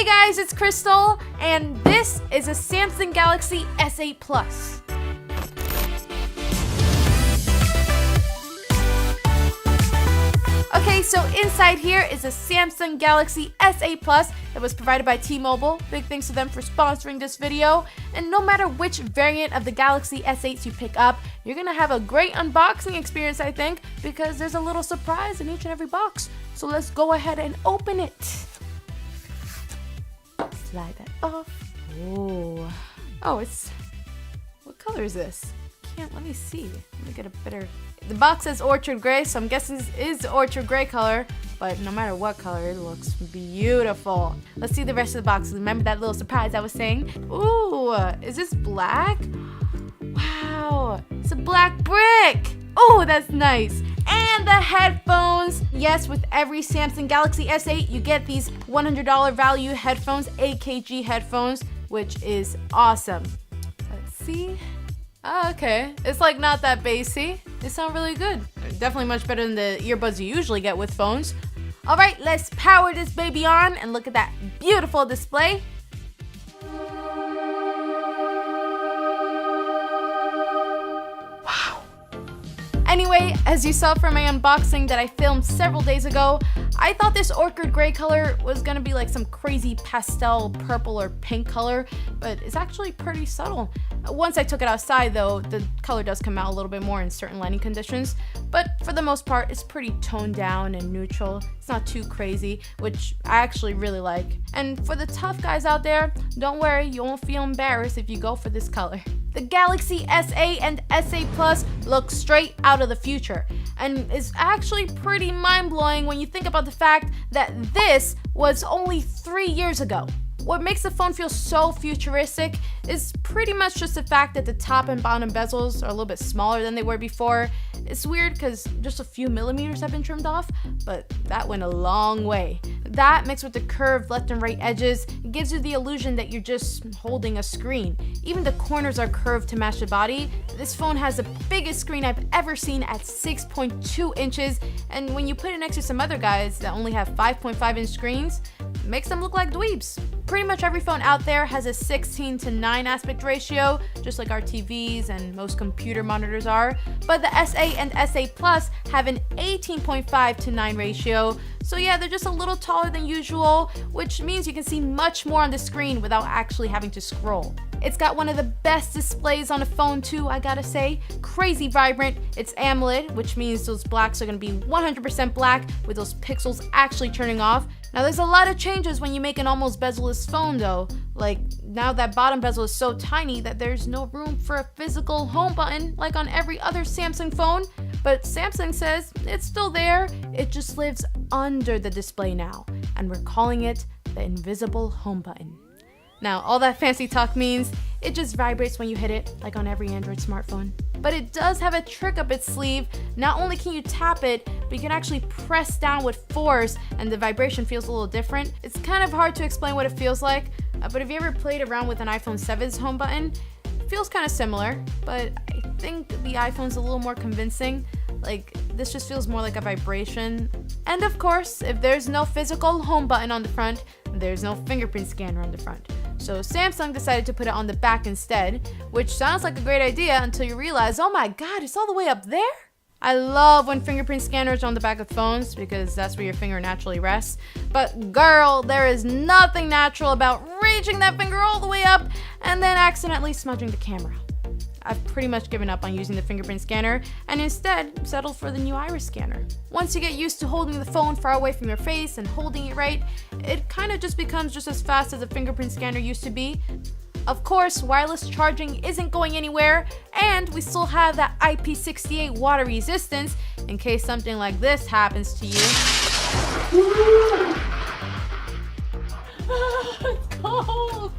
guys, it's Crystal, and this is a Samsung Galaxy S8 Plus. Okay, so inside here is a Samsung Galaxy S8 Plus that was provided by T-Mobile. Big thanks to them for sponsoring this video. And no matter which variant of the Galaxy S8s you pick up, you're gonna have a great unboxing experience, I think, because there's a little surprise in each and every box. So let's go ahead and open it. Slide that off. Oh, it's, what color is this? Let me see. Let me get a better. The box says orchard gray, so I'm guessing this is orchard gray color, but no matter what color, it looks beautiful. Let's see the rest of the box. Remember that little surprise I was saying? Ooh, is this black? Wow, it's a black brick. Oh, that's nice. And the headphones. Yes, with every Samsung Galaxy S8, you get these $100 value headphones, AKG headphones, which is awesome. Let's see. Oh, okay. It's like not that bassy. They sound really good. Definitely much better than the earbuds you usually get with phones. All right, let's power this baby on and look at that beautiful display. Wow. Anyway, as you saw from my unboxing that I filmed several days ago, I thought this orchid gray color was gonna be like some crazy pastel purple or pink color, but it's actually pretty subtle. Once I took it outside though, the color does come out a little bit more in certain lighting conditions, but for the most part, it's pretty toned down and neutral. It's not too crazy, which I actually really like. And for the tough guys out there, don't worry, you won't feel embarrassed if you go for this color. The Galaxy S8 and S8 Plus look straight out of the future, and it's actually pretty mind-blowing when you think about the fact that this was only 3 years ago. What makes the phone feel so futuristic is pretty much just the fact that the top and bottom bezels are a little bit smaller than they were before. It's weird because just a few millimeters have been trimmed off, but that went a long way. That mixed with the curved left and right edges gives you the illusion that you're just holding a screen. Even the corners are curved to match the body. This phone has the biggest screen I've ever seen at 6.2 inches, and when you put it next to some other guys that only have 5.5-inch screens, it makes them look like dweebs. Pretty much every phone out there has a 16:9 aspect ratio, just like our TVs and most computer monitors are, but the S8 and S8 Plus have an 18.5:9 ratio, so yeah, they're just a little taller than usual, which means you can see much more on the screen without actually having to scroll. It's got one of the best displays on a phone too, I gotta say. Crazy vibrant. It's AMOLED, which means those blacks are gonna be 100% black with those pixels actually turning off. Now there's a lot of changes when you make an almost bezel-less phone though. Like now that bottom bezel is so tiny that there's no room for a physical home button like on every other Samsung phone. But Samsung says it's still there, it just lives under the display now. And we're calling it the invisible home button. Now, all that fancy talk means it just vibrates when you hit it, like on every Android smartphone. But it does have a trick up its sleeve. Not only can you tap it, but you can actually press down with force, and the vibration feels a little different. It's kind of hard to explain what it feels like, but if you ever played around with an iPhone 7's home button, it feels kind of similar, but I think the iPhone's a little more convincing. Like, this just feels more like a vibration. And of course, if there's no physical home button on the front, there's no fingerprint scanner on the front. So Samsung decided to put it on the back instead, which sounds like a great idea until you realize, oh my god, it's all the way up there? I love when fingerprint scanners are on the back of phones because that's where your finger naturally rests. But girl, there is nothing natural about reaching that finger all the way up and then accidentally smudging the camera. I've pretty much given up on using the fingerprint scanner and instead settled for the new iris scanner. Once you get used to holding the phone far away from your face and holding it right, it kind of just becomes just as fast as a fingerprint scanner used to be. Of course, wireless charging isn't going anywhere, and we still have that IP68 water resistance in case something like this happens to you. It's cold!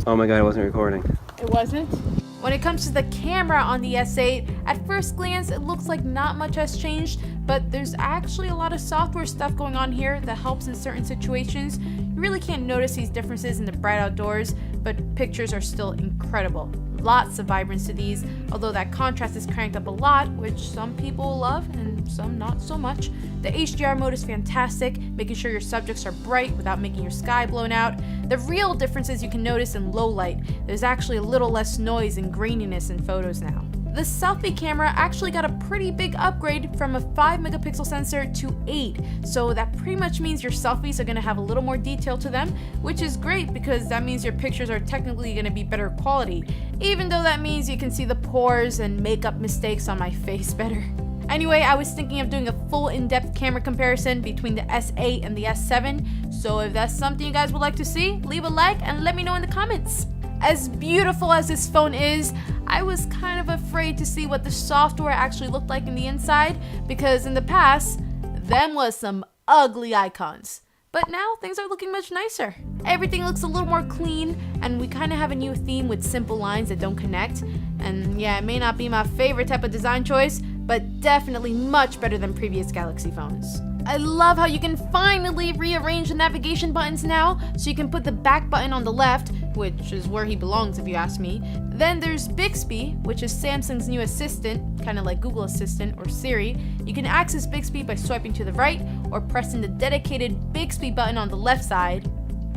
Oh my god, it wasn't recording. It wasn't? When it comes to the camera on the S8, at first glance it looks like not much has changed, but there's actually a lot of software stuff going on here that helps in certain situations. You really can't notice these differences in the bright outdoors, but pictures are still incredible. lots of vibrance to these, although that contrast is cranked up a lot, which some people love and some not so much. The HDR mode is fantastic, making sure your subjects are bright without making your sky blown out. The real differences you can notice in low light. There's actually a little less noise and graininess in photos now. The selfie camera actually got a pretty big upgrade from a 5 megapixel sensor to 8, so that pretty much means your selfies are going to have a little more detail to them, which is great because that means your pictures are technically going to be better quality, even though that means you can see the pores and makeup mistakes on my face better. Anyway, I was thinking of doing a full in-depth camera comparison between the S8 and the S7, so if that's something you guys would like to see, leave a like and let me know in the comments. As beautiful as this phone is, I was kind of afraid to see what the software actually looked like in the inside, because in the past, them was some ugly icons. But now things are looking much nicer. Everything looks a little more clean, and we kind of have a new theme with simple lines that don't connect. And yeah, it may not be my favorite type of design choice, but definitely much better than previous Galaxy phones. I love how you can finally rearrange the navigation buttons now, so you can put the back button on the left, which is where he belongs if you ask me. Then there's Bixby, which is Samsung's new assistant, kind of like Google Assistant or Siri. You can access Bixby by swiping to the right or pressing the dedicated Bixby button on the left side.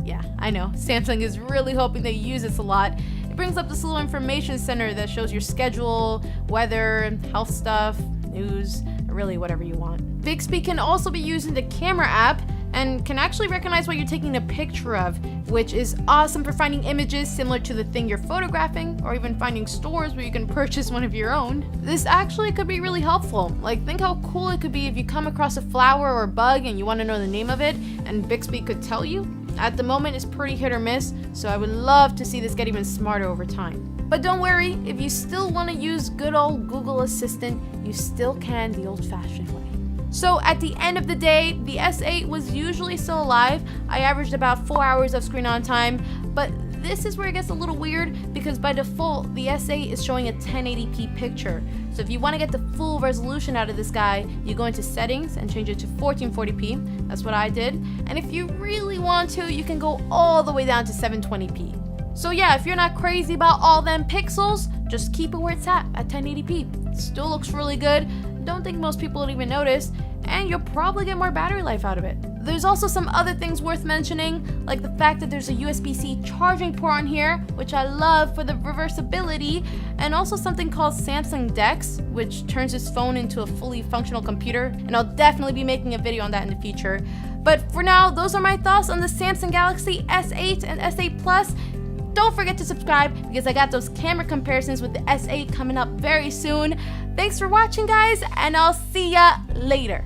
Yeah, I know, Samsung is really hoping they use this a lot. It brings up this little information center that shows your schedule, weather, health stuff, news, really whatever you want. Bixby can also be used in the camera app and can actually recognize what you're taking a picture of, which is awesome for finding images similar to the thing you're photographing, or even finding stores where you can purchase one of your own. This actually could be really helpful. Like, think how cool it could be if you come across a flower or bug and you want to know the name of it, and Bixby could tell you. At the moment, it's pretty hit or miss, so I would love to see this get even smarter over time. But don't worry, if you still want to use good old Google Assistant, you still can the old-fashioned way. So at the end of the day, the S8 was usually still alive. I averaged about 4 hours of screen on time, but this is where it gets a little weird because by default, the S8 is showing a 1080p picture. So if you want to get the full resolution out of this guy, you go into settings and change it to 1440p. That's what I did. And if you really want to, you can go all the way down to 720p. So yeah, if you're not crazy about all them pixels, just keep it where it's at 1080p. It still looks really good. Don't think most people would even notice, and you'll probably get more battery life out of it. There's also some other things worth mentioning, like the fact that there's a USB-C charging port on here, which I love for the reversibility, and also something called Samsung DeX, which turns this phone into a fully functional computer, and I'll definitely be making a video on that in the future. But for now, those are my thoughts on the Samsung Galaxy S8 and S8 Plus. Don't forget to subscribe because I got those camera comparisons with the S8 coming up very soon. Thanks for watching, guys, and I'll see ya later.